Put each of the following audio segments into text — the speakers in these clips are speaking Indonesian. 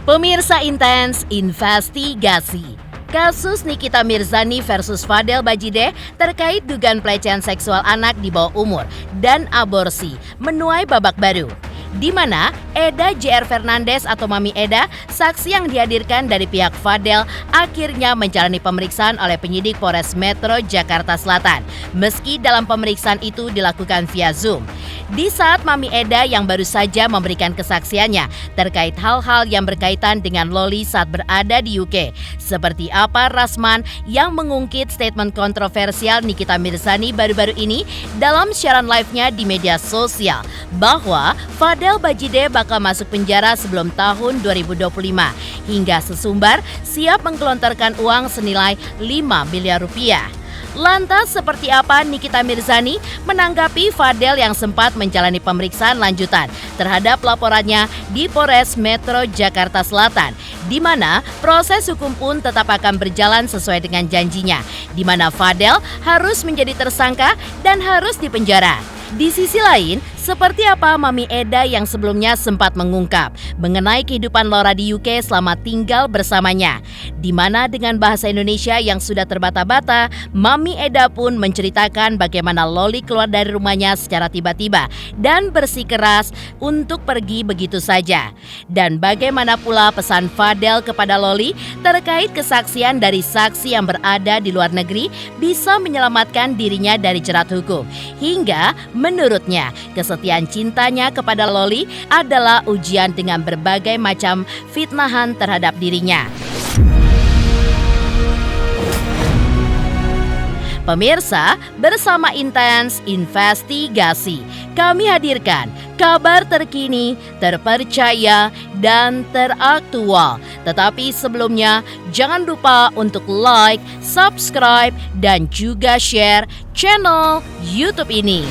Pemirsa Intens Investigasi. Kasus Nikita Mirzani versus Fadel Bajideh terkait dugaan pelecehan seksual anak di bawah umur dan aborsi menuai babak baru, di mana Eda JR Fernandes atau Mami Eda, saksi yang dihadirkan dari pihak Fadel, akhirnya menjalani pemeriksaan oleh penyidik Polres Metro Jakarta Selatan. Meski dalam pemeriksaan itu dilakukan via Zoom. Di saat Mami Eda yang baru saja memberikan kesaksiannya terkait hal-hal yang berkaitan dengan Loli saat berada di UK. Seperti apa Rasman yang mengungkit statement kontroversial Nikita Mirzani baru-baru ini dalam siaran live-nya di media sosial, bahwa Fadel Bajideh bakal masuk penjara sebelum tahun 2025, hingga sesumbar siap menggelontorkan uang senilai 5 miliar rupiah. Lantas seperti apa Nikita Mirzani menanggapi Fadel yang sempat menjalani pemeriksaan lanjutan terhadap laporannya di Polres Metro Jakarta Selatan, di mana proses hukum pun tetap akan berjalan sesuai dengan janjinya, di mana Fadel harus menjadi tersangka dan harus dipenjara. Di sisi lain, seperti apa Mami Eda yang sebelumnya sempat mengungkap mengenai kehidupan Lora di UK selama tinggal bersamanya, di mana dengan bahasa Indonesia yang sudah terbata-bata, Mami Eda pun menceritakan bagaimana Loli keluar dari rumahnya secara tiba-tiba dan bersikeras untuk pergi begitu saja. Dan bagaimana pula pesan Fadel kepada Loli terkait kesaksian dari saksi yang berada di luar negeri bisa menyelamatkan dirinya dari jerat hukum. Hingga menurutnya, kesetiaan cintanya kepada Loli adalah ujian dengan berbagai macam fitnahan terhadap dirinya. Pemirsa, bersama Intens Investigasi, kami hadirkan kabar terkini, terpercaya, dan teraktual. Tetapi sebelumnya, jangan lupa untuk like, subscribe, dan juga share channel YouTube ini.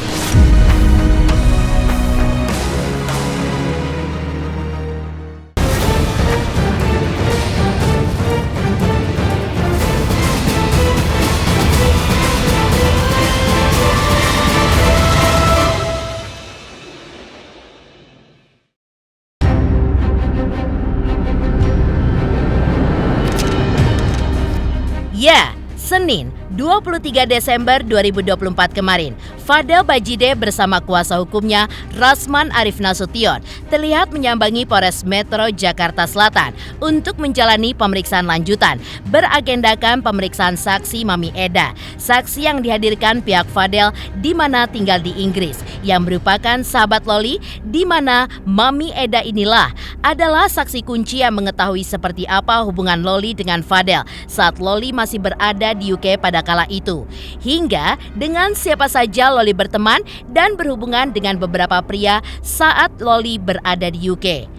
Ya, Senin 23 Desember 2024 kemarin, Fadel Bajideh bersama kuasa hukumnya Rasman Arif Nasution terlihat menyambangi Polres Metro Jakarta Selatan untuk menjalani pemeriksaan lanjutan beragendakan pemeriksaan saksi Mami Eda, saksi yang dihadirkan pihak Fadel di mana tinggal di Inggris, yang merupakan sahabat Loli, di mana Mami Eda inilah adalah saksi kunci yang mengetahui seperti apa hubungan Loli dengan Fadel saat Loli masih berada di UK pada kala itu, hingga dengan siapa saja Loli berteman dan berhubungan dengan beberapa pria saat Loli berada di UK.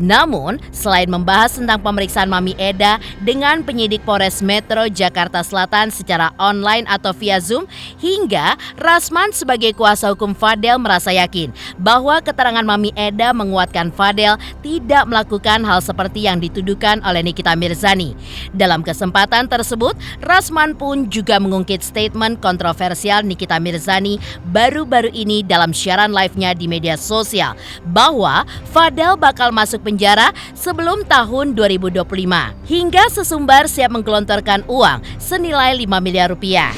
Namun, selain membahas tentang pemeriksaan Mami Eda dengan penyidik Polres Metro Jakarta Selatan secara online atau via Zoom, hingga Rasman sebagai kuasa hukum Fadel merasa yakin bahwa keterangan Mami Eda menguatkan Fadel tidak melakukan hal seperti yang dituduhkan oleh Nikita Mirzani. Dalam kesempatan tersebut, Rasman pun juga mengungkit statement kontroversial Nikita Mirzani baru-baru ini dalam siaran live-nya di media sosial, bahwa Fadel bakal masuk penjara sebelum tahun 2025, hingga sesumbar siap menggelontorkan uang senilai 5 miliar rupiah.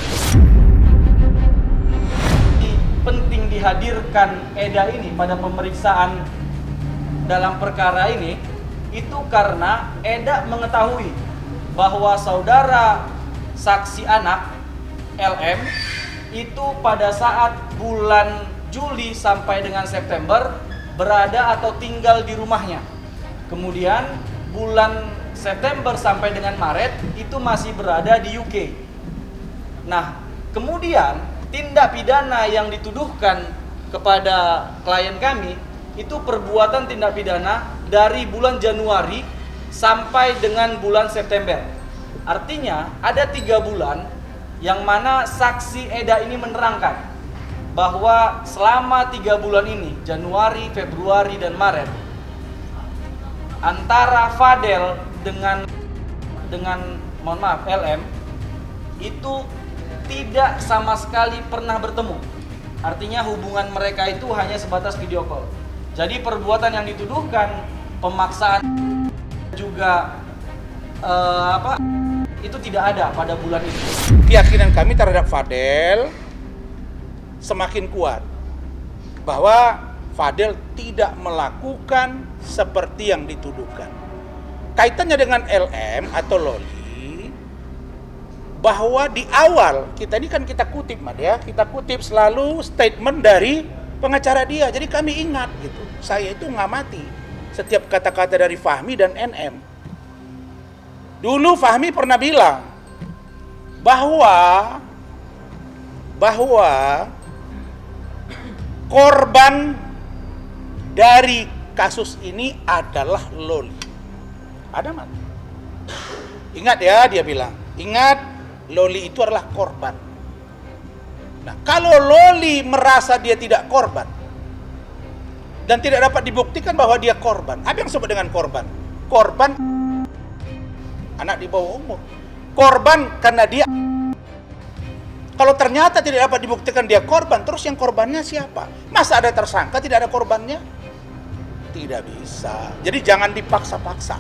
Penting dihadirkan Eda ini pada pemeriksaan dalam perkara ini itu karena Eda mengetahui bahwa saudara saksi anak LM itu pada saat bulan Juli sampai dengan September berada atau tinggal di rumahnya. Kemudian bulan September sampai dengan Maret itu masih berada di UK. Nah, kemudian tindak pidana yang dituduhkan kepada klien kami itu perbuatan tindak pidana dari bulan Januari sampai dengan bulan September. Artinya ada 3 bulan yang mana saksi Eda ini menerangkan bahwa selama 3 bulan ini, Januari, Februari, dan Maret, antara Fadel dengan LM itu tidak sama sekali pernah bertemu. Artinya hubungan mereka itu hanya sebatas video call. Jadi perbuatan yang dituduhkan pemaksaan juga itu tidak ada pada bulan itu. Keyakinan kami terhadap Fadel semakin kuat bahwa Fadel tidak melakukan seperti yang dituduhkan. Kaitannya dengan LM atau Loli, bahwa di awal kita ini kan kita kutip kita kutip selalu statement dari pengacara dia. Jadi kami ingat gitu. Saya itu ngamati setiap kata-kata dari Fahmi dan NM. Dulu Fahmi pernah bilang bahwa korban dari kasus ini adalah Loli. Ada mana? Ingat ya, dia bilang. Ingat, Loli itu adalah korban. Nah, kalau Loli merasa dia tidak korban dan tidak dapat dibuktikan bahwa dia korban, apa yang disebut dengan korban? Korban anak di bawah umur. Korban karena dia. Kalau ternyata tidak dapat dibuktikan dia korban, terus yang korbannya siapa? Masa ada tersangka tidak ada korbannya? Tidak bisa. Jadi jangan dipaksa-paksa.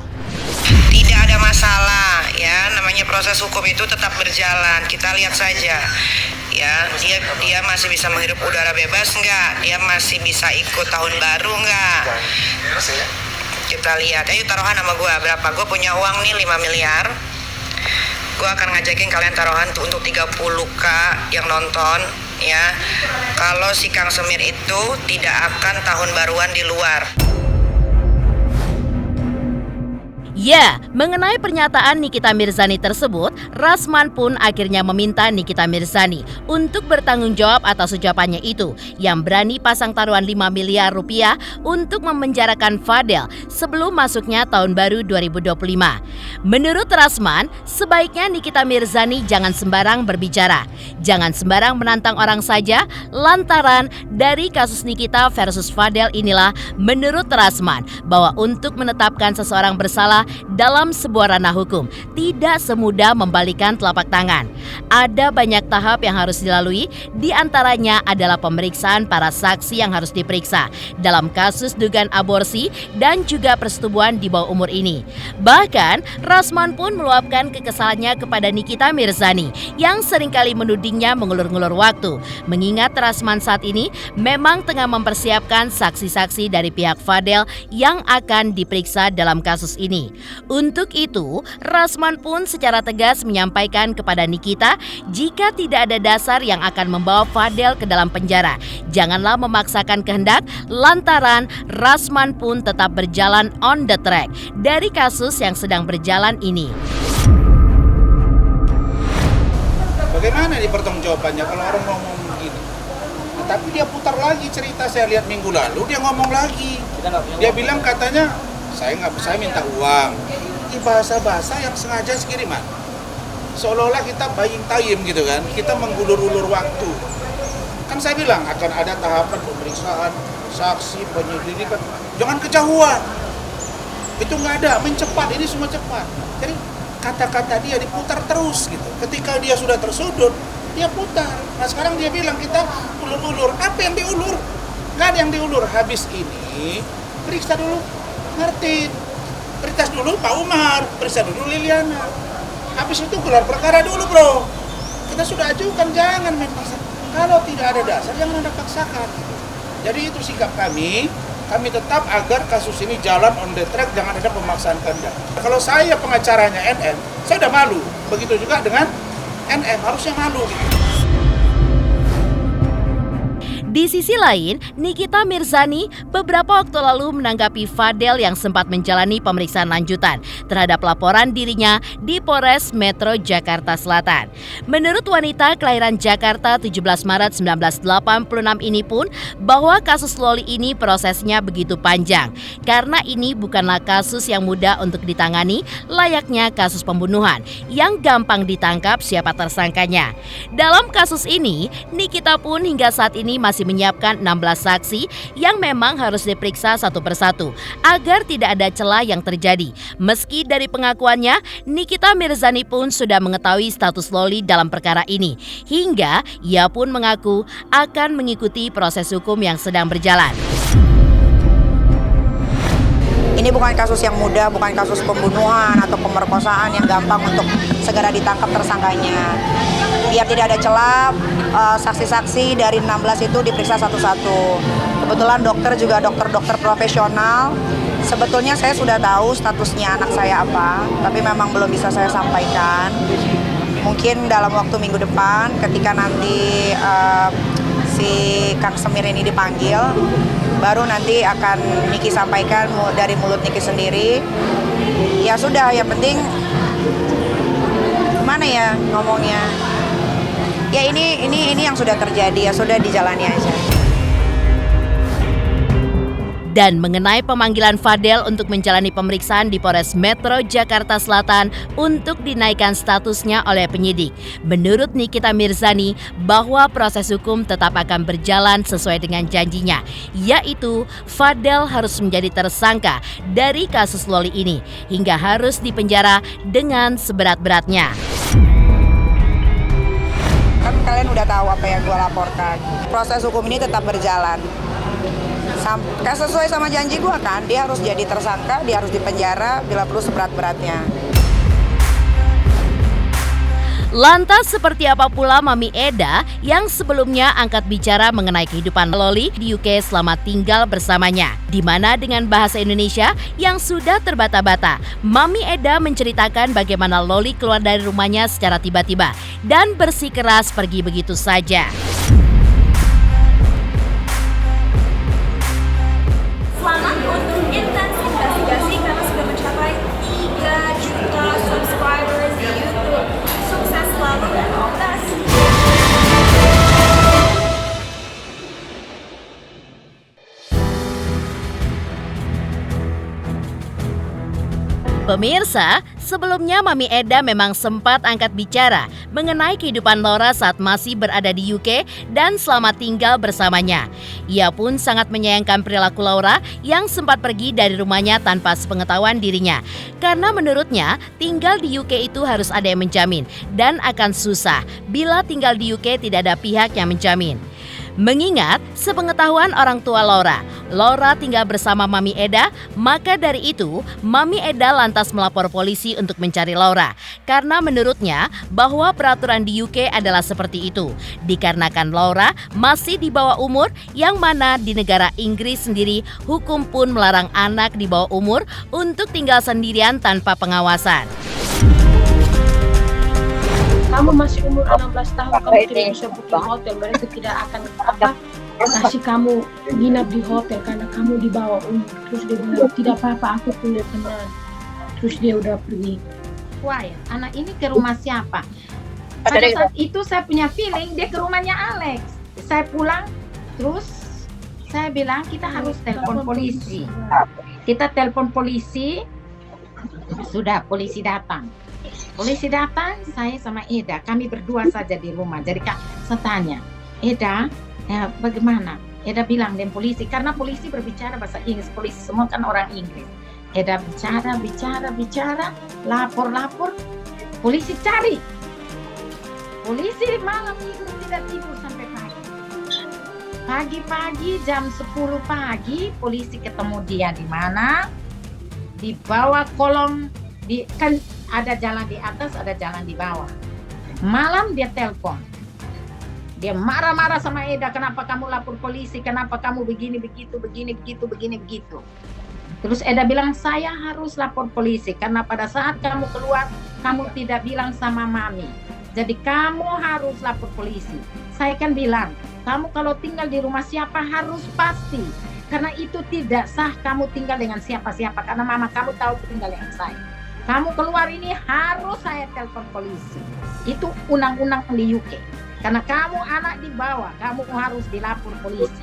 Tidak ada masalah ya, namanya proses hukum itu tetap berjalan. Kita lihat saja ya, dia masih bisa menghirup udara bebas enggak? Dia masih bisa ikut tahun baru enggak? Kita lihat, ayo taruhan sama gue berapa? Gue punya uang nih 5 miliar. Gue akan ngajakin kalian taruhan tuh untuk 30K yang nonton ya. Kalau si Kang Semir itu tidak akan tahun baruan di luar. Ya, mengenai pernyataan Nikita Mirzani tersebut, Rasman pun akhirnya meminta Nikita Mirzani untuk bertanggung jawab atas ucapannya itu yang berani pasang taruhan 5 miliar rupiah untuk memenjarakan Fadel sebelum masuknya tahun baru 2025. Menurut Rasman, sebaiknya Nikita Mirzani jangan sembarang berbicara. Jangan sembarang menantang orang saja lantaran dari kasus Nikita versus Fadel inilah menurut Rasman bahwa untuk menetapkan seseorang bersalah dalam sebuah ranah hukum tidak semudah membalikan telapak tangan. Ada banyak tahap yang harus dilalui, di antaranya adalah pemeriksaan para saksi yang harus diperiksa dalam kasus dugaan aborsi dan juga persetubuhan di bawah umur ini. Bahkan, Rasman pun meluapkan kekesalannya kepada Nikita Mirzani yang seringkali menudingnya mengulur-ngulur waktu. Mengingat Rasman saat ini memang tengah mempersiapkan saksi-saksi dari pihak Fadel yang akan diperiksa dalam kasus ini. Untuk itu, Rasman pun secara tegas menyampaikan kepada Nikita jika tidak ada dasar yang akan membawa Fadel ke dalam penjara. Janganlah memaksakan kehendak lantaran Rasman pun tetap berjalan on the track dari kasus yang sedang berjalan ini. Bagaimana nih pertanggungjawabannya kalau orang ngomong begini? Nah, tapi dia putar lagi cerita, saya lihat minggu lalu dia ngomong lagi. Dia bilang katanya saya minta uang. Ini bahasa-bahasa yang sengaja sekiriman. Seolah-olah kita buying time gitu kan. Kita menggulur-ulur waktu. Kan saya bilang akan ada tahapan pemeriksaan, saksi, penyelidikan. Jangan kejauhan. Itu nggak ada, cepat, ini semua cepat. Jadi kata-kata dia diputar terus gitu. Ketika dia sudah tersudut, dia putar. Nah sekarang dia bilang kita ulur-ulur. Apa yang diulur? Nggak ada yang diulur. Habis ini periksa dulu Martin, periksa dulu Pak Umar, periksa dulu Liliana. Habis itu gelar perkara dulu bro. Kita sudah ajukan, jangan main paksa. Kalau tidak ada dasar jangan Anda paksakan. Jadi itu sikap kami tetap agar kasus ini jalan on the track, jangan ada pemaksaan kehendak. Kalau saya pengacaranya NM, saya udah malu. Begitu juga dengan NM, harusnya malu gitu. Di sisi lain, Nikita Mirzani beberapa waktu lalu menanggapi Fadel yang sempat menjalani pemeriksaan lanjutan terhadap laporan dirinya di Polres Metro Jakarta Selatan. Menurut wanita kelahiran Jakarta 17 Maret 1986 ini pun, bahwa kasus Loli ini prosesnya begitu panjang karena ini bukanlah kasus yang mudah untuk ditangani layaknya kasus pembunuhan yang gampang ditangkap siapa tersangkanya. Dalam kasus ini, Nikita pun hingga saat ini masih menyiapkan 16 saksi yang memang harus diperiksa satu persatu agar tidak ada celah yang terjadi. Meski dari pengakuannya, Nikita Mirzani pun sudah mengetahui status Loli dalam perkara ini, hingga ia pun mengaku akan mengikuti proses hukum yang sedang berjalan. Ini bukan kasus yang mudah, bukan kasus pembunuhan atau pemerkosaan yang gampang untuk segera ditangkap tersangkanya. Biar tidak ada celah, saksi-saksi dari 16 itu diperiksa satu-satu. Kebetulan dokter juga dokter-dokter profesional. Sebetulnya saya sudah tahu statusnya anak saya apa, tapi memang belum bisa saya sampaikan. Mungkin dalam waktu minggu depan ketika nanti si Kang Semir ini dipanggil, baru nanti akan Niki sampaikan dari mulut Niki sendiri. Ya sudah, yang penting gimana ya ngomongnya. Ya ini yang sudah terjadi, ya sudah dijalani aja. Dan mengenai pemanggilan Fadel untuk menjalani pemeriksaan di Polres Metro Jakarta Selatan untuk dinaikkan statusnya oleh penyidik. Menurut Nikita Mirzani bahwa proses hukum tetap akan berjalan sesuai dengan janjinya, yaitu Fadel harus menjadi tersangka dari kasus Loli ini hingga harus dipenjara dengan seberat-beratnya. Kan kalian udah tahu apa yang gue laporkan. Proses hukum ini tetap berjalan. Sesuai sama janji gue kan, dia harus jadi tersangka, dia harus dipenjara bila perlu seberat-beratnya. Lantas seperti apa pula Mami Eda yang sebelumnya angkat bicara mengenai kehidupan Loli di UK selama tinggal bersamanya? Di mana dengan bahasa Indonesia yang sudah terbata-bata, Mami Eda menceritakan bagaimana Loli keluar dari rumahnya secara tiba-tiba dan bersikeras pergi begitu saja. Selamat untuk Intens Investigasi karena sudah mencapai 3 juta subscribers di YouTube. Sukses selalu dan all the best. Pemirsa, sebelumnya Mami Eda memang sempat angkat bicara mengenai kehidupan Laura saat masih berada di UK dan selama tinggal bersamanya. Ia pun sangat menyayangkan perilaku Laura yang sempat pergi dari rumahnya tanpa sepengetahuan dirinya. Karena menurutnya, tinggal di UK itu harus ada yang menjamin dan akan susah bila tinggal di UK tidak ada pihak yang menjamin. Mengingat sepengetahuan orang tua Laura tinggal bersama Mami Eda, maka dari itu Mami Eda lantas melapor polisi untuk mencari Laura. Karena menurutnya bahwa peraturan di UK adalah seperti itu. Dikarenakan Laura masih di bawah umur, yang mana di negara Inggris sendiri hukum pun melarang anak di bawah umur untuk tinggal sendirian tanpa pengawasan. Kamu masih umur 16 tahun, kamu tidak bisa booking hotel, mereka tidak akan kasih kamu nginap di hotel karena kamu di bawah umur. Terus dia bilang, tidak apa-apa, aku punya teman. Terus dia udah pergi. Wah ya, anak ini ke rumah siapa? Pada saat itu saya punya feeling dia ke rumahnya Alex. Saya pulang, terus saya bilang kita harus telepon polisi. Kita telepon polisi, sudah polisi datang. Polisi datang, saya sama Eda, kami berdua saja di rumah. Jadi saya tanya, Eda, bagaimana? Eda bilang dengan polisi, karena polisi berbicara bahasa Inggris, polisi semua kan orang Inggris. Eda bicara, lapor, polisi cari. Polisi malam itu tidak tidur sampai pagi. Pagi-pagi jam 10 pagi, polisi ketemu dia di mana? Di bawah kolong, kan ada jalan di atas, ada jalan di bawah. Malam dia telepon. Dia marah-marah sama Eda, kenapa kamu lapor polisi, kenapa kamu begini begitu. Terus Eda bilang, saya harus lapor polisi karena pada saat kamu keluar, kamu tidak bilang sama Mami. Jadi kamu harus lapor polisi. Saya kan bilang, kamu kalau tinggal di rumah siapa harus pasti. Karena itu tidak sah kamu tinggal dengan siapa-siapa, karena mama kamu tahu tinggal dengan saya. Kamu keluar ini harus saya telepon polisi. Itu undang-undang di UK. Karena kamu anak di bawah, kamu harus dilapor polisi.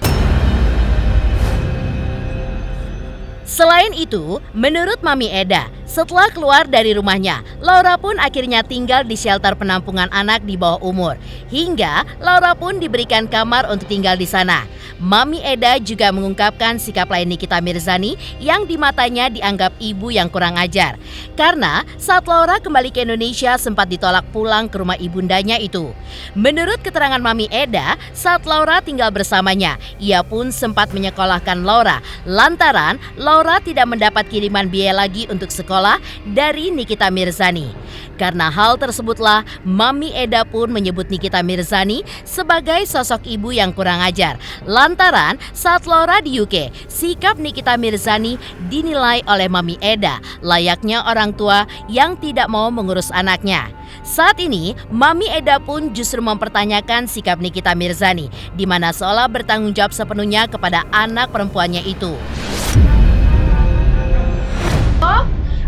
Selain itu, menurut Mami Eda, Setelah keluar dari rumahnya, Laura pun akhirnya tinggal di shelter penampungan anak di bawah umur. Hingga Laura pun diberikan kamar untuk tinggal di sana. Mami Eda juga mengungkapkan sikap lain Nikita Mirzani yang di matanya dianggap ibu yang kurang ajar. Karena saat Laura kembali ke Indonesia sempat ditolak pulang ke rumah ibundanya itu. Menurut keterangan Mami Eda, saat Laura tinggal bersamanya, ia pun sempat menyekolahkan Laura. Lantaran Laura tidak mendapat kiriman biaya lagi untuk sekolah dari Nikita Mirzani. Karena hal tersebutlah, Mami Eda pun menyebut Nikita Mirzani sebagai sosok ibu yang kurang ajar. Lantaran saat Laura di UK, sikap Nikita Mirzani dinilai oleh Mami Eda layaknya orang tua yang tidak mau mengurus anaknya. Saat ini, Mami Eda pun justru mempertanyakan sikap Nikita Mirzani, di mana seolah bertanggung jawab sepenuhnya kepada anak perempuannya itu.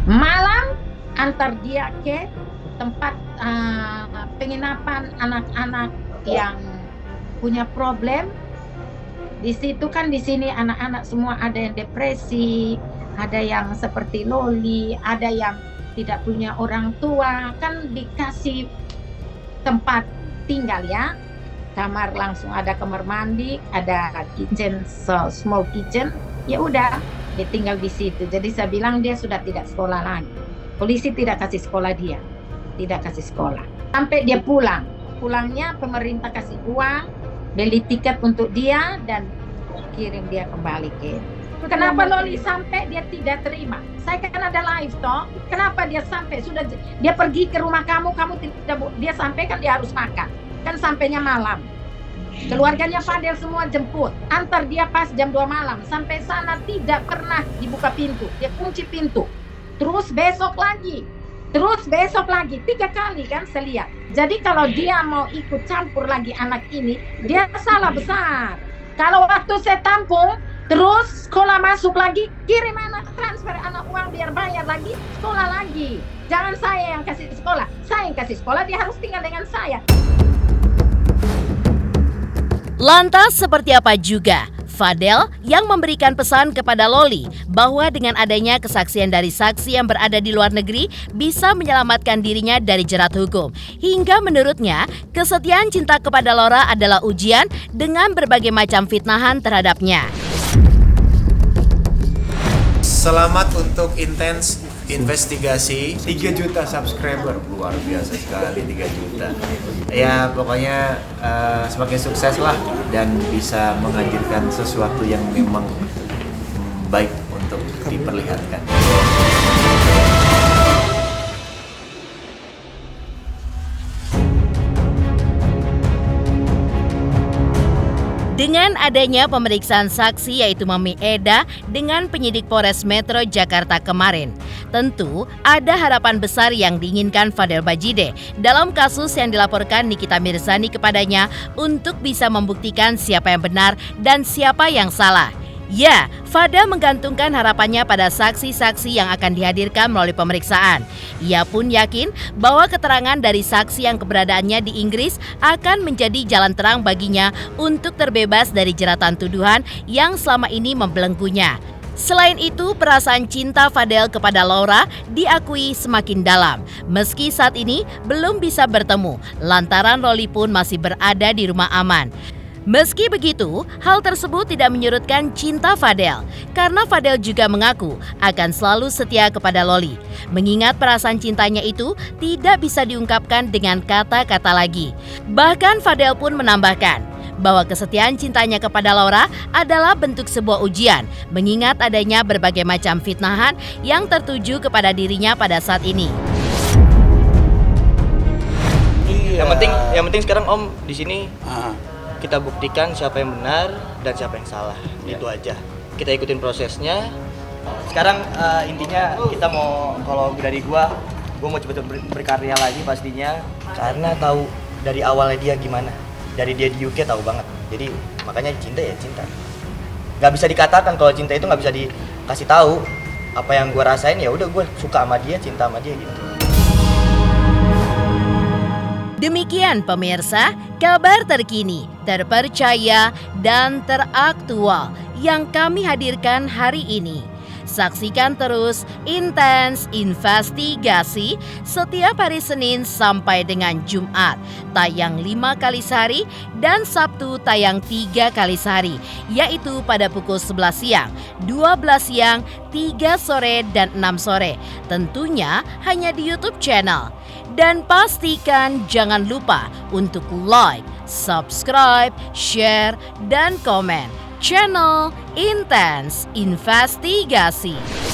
Malam antar dia ke tempat penginapan anak-anak yang punya problem. Di situ kan di sini anak-anak semua ada yang depresi, ada yang seperti Loli, ada yang tidak punya orang tua, kan dikasih tempat tinggal ya. Kamar langsung ada kamar mandi, ada kitchen, small kitchen. Ya udah, dia tinggal di situ. Jadi saya bilang dia sudah tidak sekolah lagi. Polisi tidak kasih sekolah dia, tidak kasih sekolah. Sampai dia pulang. Pulangnya pemerintah kasih uang, beli tiket untuk dia dan kirim dia kembali ke. Kenapa Loli sampai dia tidak terima? Saya kan ada live toh. Kenapa dia sampai sudah dia pergi ke rumah kamu tidak dia sampai kan dia harus makan. Kan sampainya malam. Keluarganya Fadel semua jemput. Antar dia pas jam 2 malam. Sampai sana tidak pernah dibuka pintu. Dia kunci pintu. Terus besok lagi. 3 kali kan saya lihat. Jadi kalau dia mau ikut campur lagi anak ini, dia salah besar. Kalau waktu saya tampung, terus sekolah masuk lagi, kirim anak, transfer anak uang biar bayar lagi, sekolah lagi. Jangan saya yang kasih sekolah. Saya yang kasih sekolah, dia harus tinggal dengan saya. Lantas seperti apa juga Fadel yang memberikan pesan kepada Loli bahwa dengan adanya kesaksian dari saksi yang berada di luar negeri bisa menyelamatkan dirinya dari jerat hukum. Hingga menurutnya, kesetiaan cinta kepada Laura adalah ujian dengan berbagai macam fitnahan terhadapnya. Selamat untuk Intens investigasi 3 juta subscriber, luar biasa sekali 3 juta. Ya pokoknya semakin sukses lah dan bisa menghadirkan sesuatu yang memang baik untuk diperlihatkan. Dengan adanya pemeriksaan saksi yaitu Mami Eda dengan penyidik Polres Metro Jakarta kemarin, tentu ada harapan besar yang diinginkan Fadel Bajide dalam kasus yang dilaporkan Nikita Mirzani kepadanya untuk bisa membuktikan siapa yang benar dan siapa yang salah. Ya, Fadel menggantungkan harapannya pada saksi-saksi yang akan dihadirkan melalui pemeriksaan. Ia pun yakin bahwa keterangan dari saksi yang keberadaannya di Inggris akan menjadi jalan terang baginya untuk terbebas dari jeratan tuduhan yang selama ini membelenggunya. Selain itu, perasaan cinta Fadel kepada Laura diakui semakin dalam. Meski saat ini belum bisa bertemu, lantaran Loli pun masih berada di rumah aman. Meski begitu, hal tersebut tidak menyurutkan cinta Fadel, karena Fadel juga mengaku akan selalu setia kepada Loli. Mengingat perasaan cintanya itu tidak bisa diungkapkan dengan kata-kata lagi. Bahkan Fadel pun menambahkan bahwa kesetiaan cintanya kepada Laura adalah bentuk sebuah ujian, mengingat adanya berbagai macam fitnahan yang tertuju kepada dirinya pada saat ini. Yang penting sekarang Om di sini kita buktikan siapa yang benar dan siapa yang salah. Itu aja. Kita ikutin prosesnya. Sekarang intinya kita mau, kalau dari gua mau coba berkarya lagi pastinya, karena tahu dari awalnya dia gimana. Dari dia di UK tahu banget. Jadi makanya cinta ya cinta. Gak bisa dikatakan kalau cinta itu gak bisa dikasih tahu. Apa yang gua rasain ya udah gua suka sama dia, cinta sama dia gitu. Demikian pemirsa, kabar terkini, terpercaya, dan teraktual yang kami hadirkan hari ini. Saksikan terus Intens Investigasi setiap hari Senin sampai dengan Jumat, tayang 5 kali sehari, dan Sabtu tayang 3 kali sehari, yaitu pada pukul 11 siang, 12 siang, 3 sore, dan 6 sore. Tentunya hanya di YouTube channel. Dan pastikan jangan lupa untuk like, subscribe, share, dan komen channel Intens Investigasi.